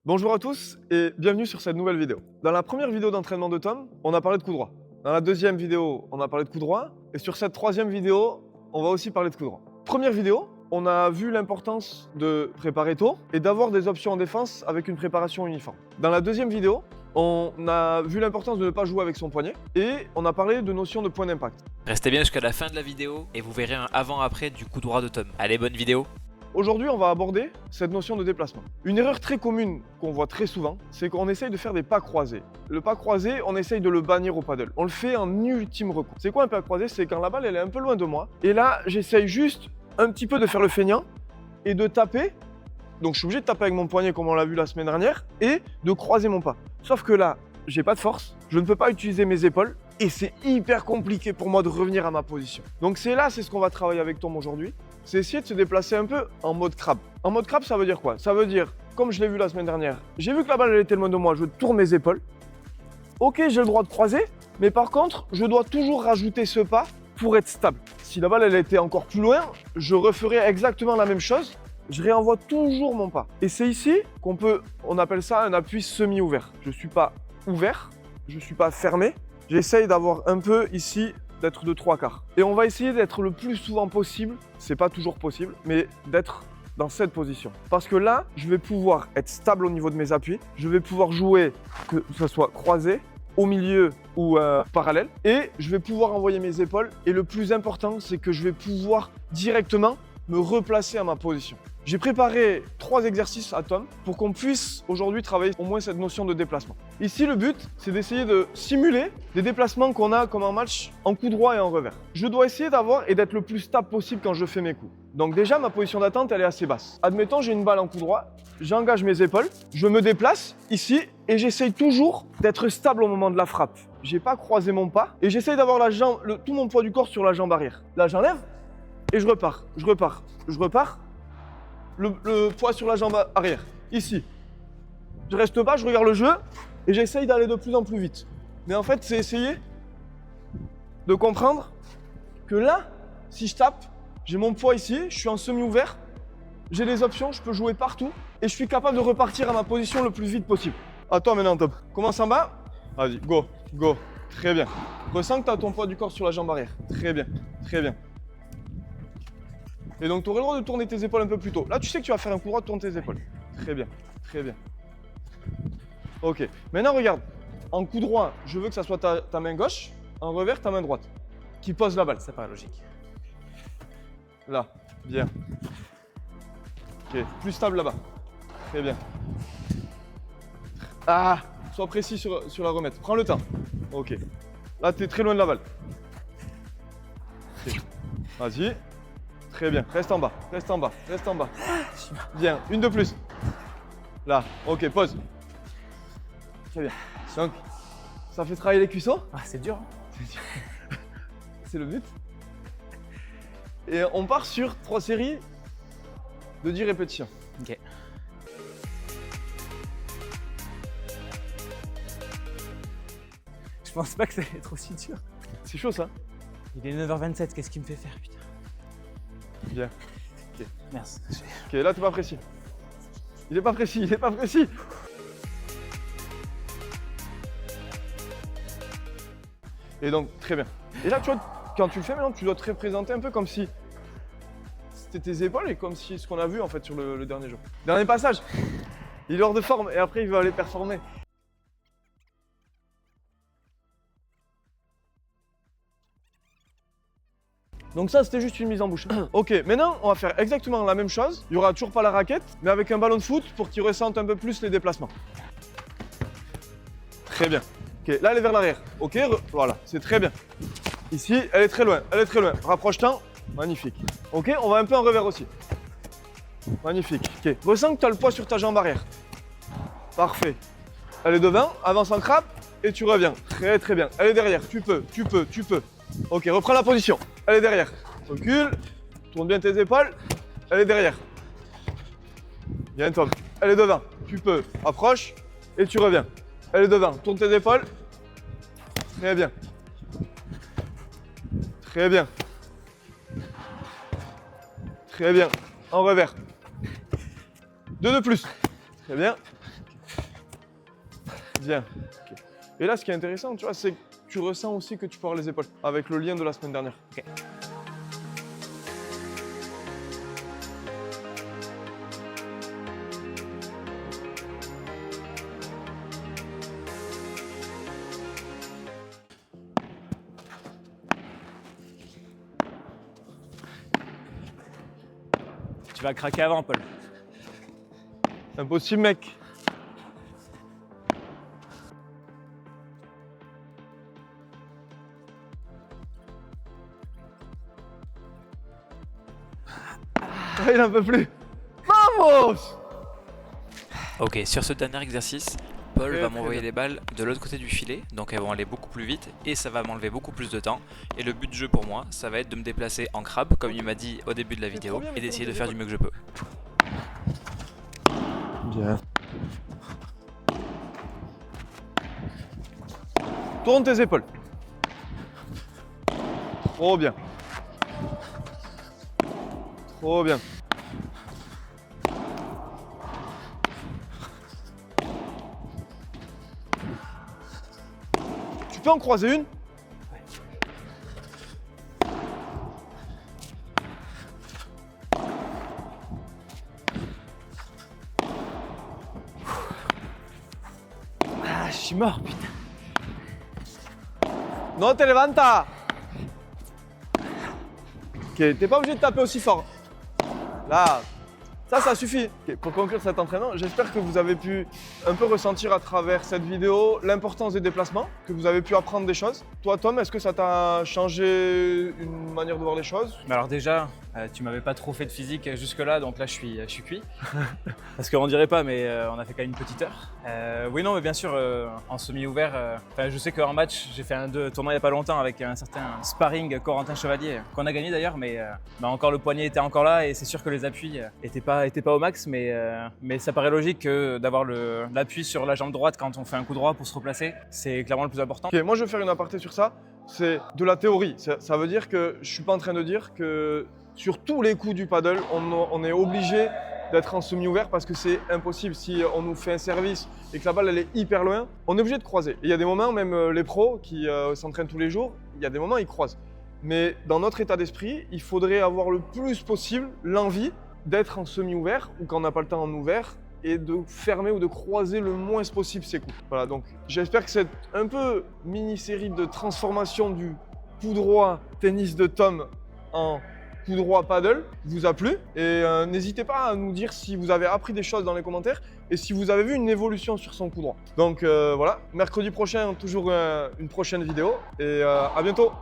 Bonjour à tous et bienvenue sur cette nouvelle vidéo. Dans la première vidéo d'entraînement de Tom, on a parlé de coup droit. Dans la deuxième vidéo, on a parlé de coup droit. Et sur cette troisième vidéo, on va aussi parler de coup droit. Première vidéo, on a vu l'importance de préparer tôt et d'avoir des options en défense avec une préparation uniforme. Dans la deuxième vidéo, on a vu l'importance de ne pas jouer avec son poignet et on a parlé de notion de point d'impact. Restez bien jusqu'à la fin de la vidéo et vous verrez un avant-après du coup droit de Tom. Allez, bonne vidéo! Aujourd'hui, on va aborder cette notion de déplacement. Une erreur très commune qu'on voit très souvent, c'est qu'on essaye de faire des pas croisés. Le pas croisé, on essaye de le bannir au paddle. On le fait en ultime recours. C'est quoi un pas croisé? C'est quand la balle elle est un peu loin de moi. Et là, j'essaye juste un petit peu de faire le feignant et de taper. Donc je suis obligé de taper avec mon poignet comme on l'a vu la semaine dernière et de croiser mon pas. Sauf que là, j'ai pas de force, je ne peux pas utiliser mes épaules et c'est hyper compliqué pour moi de revenir à ma position. Donc c'est ce qu'on va travailler avec Tom aujourd'hui. C'est essayer de se déplacer un peu en mode crabe. En mode crabe, ça veut dire quoi? Ça veut dire, comme je l'ai vu la semaine dernière, j'ai vu que la balle elle était loin de moi, je tourne mes épaules. Ok, j'ai le droit de croiser, mais par contre, je dois toujours rajouter ce pas pour être stable. Si la balle elle était encore plus loin, je referais exactement la même chose. Je réenvoie toujours mon pas. Et c'est ici on appelle ça un appui semi-ouvert. Je ne suis pas ouvert, je ne suis pas fermé. J'essaye d'avoir un peu ici d'être de 3/4. Et on va essayer d'être le plus souvent possible, c'est pas toujours possible, mais d'être dans cette position. Parce que là, je vais pouvoir être stable au niveau de mes appuis, je vais pouvoir jouer, que ce soit croisé, au milieu ou parallèle, et je vais pouvoir envoyer mes épaules. Et le plus important, c'est que je vais pouvoir directement me replacer à ma position. J'ai préparé 3 exercices à Tom pour qu'on puisse aujourd'hui travailler au moins cette notion de déplacement. Ici, le but, c'est d'essayer de simuler des déplacements qu'on a comme en match en coup droit et en revers. Je dois essayer d'avoir et d'être le plus stable possible quand je fais mes coups. Donc déjà, ma position d'attente, elle est assez basse. Admettons, j'ai une balle en coup droit, j'engage mes épaules, je me déplace ici et j'essaye toujours d'être stable au moment de la frappe. J'ai pas croisé mon pas et j'essaye d'avoir tout mon poids du corps sur la jambe arrière. Là, j'enlève et je repars. Le poids sur la jambe arrière, ici. Je reste bas, je regarde le jeu et j'essaye d'aller de plus en plus vite. Mais en fait, c'est essayer de comprendre que là, si je tape, j'ai mon poids ici, je suis en semi-ouvert, j'ai les options, je peux jouer partout et je suis capable de repartir à ma position le plus vite possible. À toi maintenant, Top. Commence en bas. Vas-y, go, go. Très bien. Ressens que tu as ton poids du corps sur la jambe arrière. Très bien, très bien. Et donc, tu aurais le droit de tourner tes épaules un peu plus tôt. Là, tu sais que tu vas faire un coup droit, tourne tes épaules. Très bien, très bien. Ok. Maintenant, regarde. En coup droit, je veux que ça soit ta main gauche. En revers, ta main droite. Qui pose la balle. Ça paraît logique. Là. Bien. Ok. Plus stable là-bas. Très bien. Ah! Sois précis sur la remettre. Prends le temps. Ok. Là, tu es très loin de la balle. Okay. Vas-y. Très bien, reste en bas, reste en bas, reste en bas. Bien, une de plus. Là, ok, pause. Très bien. Donc, ça fait travailler les cuisseaux. Ah, c'est dur. C'est le but. Et on part sur 3 séries de 10 répétitions. Ok. Je pense pas que ça va être aussi dur. C'est chaud ça. Il est 9h27, qu'est-ce qu'il me fait faire, putain? Bien. Merci. Ok, là t'es pas précis. Il est pas précis, il est pas précis. Et donc, très bien. Et là, tu vois, quand tu le fais maintenant, tu dois te représenter un peu comme si c'était tes épaules et comme si ce qu'on a vu en fait sur le dernier jour. Dernier passage. Il est hors de forme et après il va aller performer. Donc ça, c'était juste une mise en bouche. Ok, maintenant, on va faire exactement la même chose. Il n'y aura toujours pas la raquette, mais avec un ballon de foot pour qu'il ressente un peu plus les déplacements. Très bien. Ok, là, elle est vers l'arrière. Ok, voilà, c'est très bien. Ici, elle est très loin, elle est très loin. Rapproche-t'en. Magnifique. Ok, on va un peu en revers aussi. Magnifique. Ok, ressens que tu as le poids sur ta jambe arrière. Parfait. Elle est devant, avance en crabe et tu reviens. Très très bien. Elle est derrière, tu peux. Ok, reprends la position. Elle est derrière. Recule. Tourne bien tes épaules. Elle est derrière. Bien, Tom. Elle est devant. Tu peux. Approche et tu reviens. Elle est devant. Tourne tes épaules. Très bien. Très bien. Très bien. En revers. 2 de plus. Très bien. Bien. Ok. Et là, ce qui est intéressant, tu vois, c'est que tu ressens aussi que tu peux avoir les épaules avec le lien de la semaine dernière. Ok. Tu vas craquer avant, Paul. Impossible, mec. Ah, il en peut plus. Vamos! Ok, sur ce dernier exercice, Paul Ok, va très m'envoyer bien. les balles de l'autre côté du filet, donc elles vont aller beaucoup plus vite et ça va m'enlever beaucoup plus de temps. Et le but du jeu pour moi, ça va être de me déplacer en crabe, comme il m'a dit au début de la vidéo, trop bien, et mais d'essayer de comment faire t'es du mieux que je peux. Bien. Tourne tes épaules. Trop bien. Trop bien. Tu peux en croiser une? Ah, je suis mort, putain. No te levanta. Ok, t'es pas obligé de taper aussi fort. Là, ça suffit. Ok, pour conclure cet entraînement, j'espère que vous avez pu un peu ressentir à travers cette vidéo l'importance des déplacements, que vous avez pu apprendre des choses. Toi, Tom, est-ce que ça t'a changé une manière de voir les choses? Mais alors déjà, tu m'avais pas trop fait de physique jusque-là, donc là je suis cuit. Parce qu'on dirait pas, mais on a fait quand même une petite heure. Oui, non, mais bien sûr, en semi-ouvert, je sais qu'en match, j'ai fait un tournoi il y a pas longtemps avec un certain sparring Corentin Chevalier, qu'on a gagné d'ailleurs, mais encore le poignet était encore là et c'est sûr que les appuis étaient pas au max, mais ça paraît logique que d'avoir l'appui sur la jambe droite quand on fait un coup droit pour se replacer, c'est clairement le plus important. Ok, moi je vais faire une aparté sur ça. C'est de la théorie. Ça veut dire que je suis pas en train de dire que sur tous les coups du paddle, on est obligé d'être en semi-ouvert parce que c'est impossible. Si on nous fait un service et que la balle elle est hyper loin, on est obligé de croiser. Et il y a des moments, même les pros qui s'entraînent tous les jours, il y a des moments ils croisent. Mais dans notre état d'esprit, il faudrait avoir le plus possible l'envie d'être en semi-ouvert ou quand on n'a pas le temps en ouvert et de fermer ou de croiser le moins possible ses coups. Voilà, donc j'espère que cette un peu mini-série de transformation du coup droit tennis de Tom en coup droit paddle vous a plu. Et n'hésitez pas à nous dire si vous avez appris des choses dans les commentaires et si vous avez vu une évolution sur son coup droit. Donc voilà, mercredi prochain, toujours une prochaine vidéo et à bientôt.